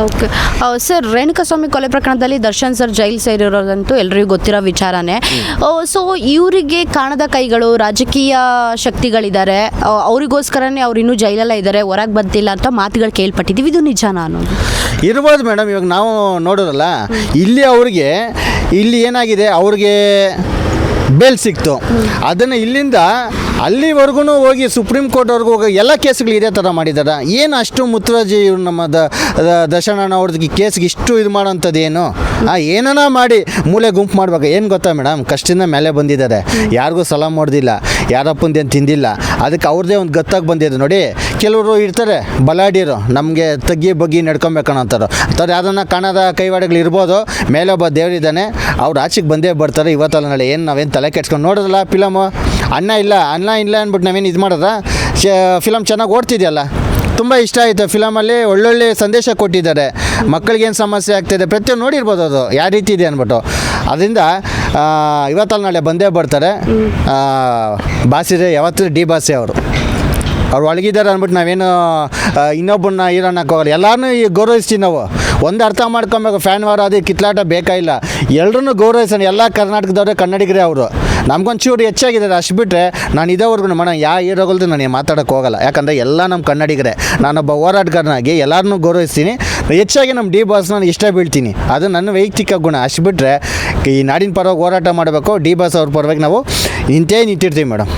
Okay sir, Renukaswamy ಕೊಲೆ ಪ್ರಕರಣದಲ್ಲಿ Darshan sir ಜೈಲು ಸೇರಿರೋದಂತೂ ಎಲ್ರಿಗೂ ಗೊತ್ತಿರೋ ವಿಚಾರನೇ. ಸೊ ಇವರಿಗೆ ಕಾಣದ ಕೈಗಳು, ರಾಜಕೀಯ ಶಕ್ತಿಗಳಿದ್ದಾರೆ, ಅವರಿಗೋಸ್ಕರನೇ ಅವ್ರು ಇನ್ನೂ ಜೈಲಲ್ಲೇ ಇದ್ದಾರೆ, ಹೊರಗೆ ಬಂದಿಲ್ಲ ಅಂತ ಮಾತುಗಳು ಕೇಳ್ಪಟ್ಟಿದ್ದೀವಿ. ಇದು ನಿಜಾನಾ ಅನ್ನೋದು? ಇರ್ಬೋದು ಮೇಡಮ್. ಇವಾಗ ನಾವು ನೋಡೋರಲ್ಲ, ಇಲ್ಲಿ ಏನಾಗಿದೆ, ಅವ್ರಿಗೆ ಬೇಲ್ ಸಿಕ್ತು. ಅದನ್ನು ಇಲ್ಲಿಂದ ಅಲ್ಲಿವರೆಗೂ ಹೋಗಿ ಸುಪ್ರೀಂ ಕೋರ್ಟ್ವರೆಗೂ ಹೋಗಿ ಎಲ್ಲ ಕೇಸ್ಗಳು ಇದೇ ಥರ ಮಾಡಿದ್ದಾರೆ. ಏನು ಅಷ್ಟು ಮುತ್ತುರಾಜಿ ಇವ್ರು ನಮ್ಮ ದರ್ಶನ ಅವ್ರದ್ದು ಕೇಸ್ಗೆ ಇಷ್ಟು ಇದು ಮಾಡೋಂಥದ್ದು ಏನು? ಏನನ ಮಾಡಿ ಮೂಲೆ ಗುಂಪು ಮಾಡ್ಬೇಕು. ಏನು ಗೊತ್ತಾ ಮೇಡಮ್, ಕಷ್ಟದಿಂದ ಮೇಲೆ ಬಂದಿದ್ದಾರೆ, ಯಾರಿಗೂ ಸಲಾಮ್ ಹೊಡೆದಿಲ್ಲ, ಯಾರಪ್ಪಂದೇನು ತಿಂದಿಲ್ಲ. ಅದಕ್ಕೆ ಅವ್ರದ್ದೇ ಒಂದು ಗತ್ತಾಗಿ ಬಂದಿದೆ ನೋಡಿ. ಕೆಲವರು ಇರ್ತಾರೆ ಬಲಾಡಿಯರು, ನಮಗೆ ತಗ್ಗಿ ಬಗ್ಗಿ ನಡ್ಕೊಬೇಕನ್ನೋಂಥವ್ರು ಅಂಥವ್ರು ಯಾವ್ದನ್ನ ಕಾಣದ ಕೈವಾಡಗಳು ಇರ್ಬೋದು. ಮೇಲೆ ಒಬ್ಬ ದೇವರಿದ್ದಾನೆ, ಅವ್ರು ಆಚೆಗೆ ಬಂದೇ ಬರ್ತಾರೆ ಇವತ್ತಲ್ಲ ನಾಳೆ. ಏನು ನಾವೇನು ತಲೆ ಕೆಡ್ಸ್ಕೊಂಡು ನೋಡೋದಲ್ಲ ಫಿಲಮು. ಅಣ್ಣ ಇಲ್ಲ ಅಂದ್ಬಿಟ್ಟು ನಾವೇನು ಇದು ಮಾಡೋದ? ಫಿಲಮ್ ಚೆನ್ನಾಗಿ ಓಡ್ತಿದೆಯಲ್ಲ, ತುಂಬ ಇಷ್ಟ ಆಯಿತು. ಫಿಲಮಲ್ಲಿ ಒಳ್ಳೊಳ್ಳೆ ಸಂದೇಶ ಕೊಟ್ಟಿದ್ದಾರೆ. ಮಕ್ಕಳಿಗೇನು ಸಮಸ್ಯೆ ಆಗ್ತಾಯಿದೆ ಪ್ರತಿಯೊಂದು ನೋಡಿರ್ಬೋದು, ಅದು ಯಾವ ರೀತಿ ಇದೆ ಅಂದ್ಬಿಟ್ಟು. ಅದರಿಂದ ಇವತ್ತಲ್ಲ ನಾಳೆ ಬಂದೇ ಬರ್ತಾರೆ. ಬಾಸಿರೆ ಯಾವತ್ತೂ ಡಿ ಬಾಸೆ ಅವ್ರು ಒಳಗಿದ್ದಾರೆ ಅಂದ್ಬಿಟ್ಟು ನಾವೇನು ಇನ್ನೊಬ್ಬನ್ನ ಹೀರೋಣಕ್ಕೆ ಹೋಗಲ್ಲ. ಎಲ್ಲರನ್ನೂ ಗೌರವಿಸ್ತೀವಿ ನಾವು. ಒಂದು ಅರ್ಥ ಮಾಡ್ಕೊಬೇಕು, ಫ್ಯಾನ್ ವಾರ ಅದು ಕಿತ್ಲಾಟ ಬೇಕಾಗಿಲ್ಲ. ಎಲ್ಲರೂ ಗೌರವಿಸೋಣ. ಎಲ್ಲ ಕರ್ನಾಟಕದವ್ರೆ, ಕನ್ನಡಿಗರೇ ಅವರು. ನಮ್ಗೊಂಚೂರು ಹೆಚ್ಚಾಗಿದ್ದಾರೆ, ಅಷ್ಟು ಬಿಟ್ಟರೆ ನಾನು ಇದೇವರೆಗೂ ಮಾಡೋಣ ಯಾವ ಹೀರೋಗಳ್ದು ನಾನು ಮಾತಾಡೋಕ್ಕೆ ಹೋಗಲ್ಲ. ಯಾಕಂದರೆ ಎಲ್ಲ ನಮ್ಮ ಕನ್ನಡಿಗರೇ. ನಾನೊಬ್ಬ ಹೋರಾಟಗಾರನಾಗಿ ಎಲ್ಲರನ್ನೂ ಗೌರವಿಸ್ತೀನಿ. ಹೆಚ್ಚಾಗಿ ನಮ್ಮ ಡಿ ಬಾಸ್ ನಾನು ಇಷ್ಟ ಬೀಳ್ತೀನಿ. ಅದು ನನ್ನ ವೈಯಕ್ತಿಕ ಗುಣ. ಅಷ್ಟು ಬಿಟ್ಟರೆ ಈ ನಾಡಿನ ಪರವಾಗಿ ಹೋರಾಟ ಮಾಡಬೇಕು, ಡಿ ಬಾಸ್ ಅವ್ರ ಪರವಾಗಿ ನಾವು ನಿಂತಿರ್ತೀವಿ ಮೇಡಮ್.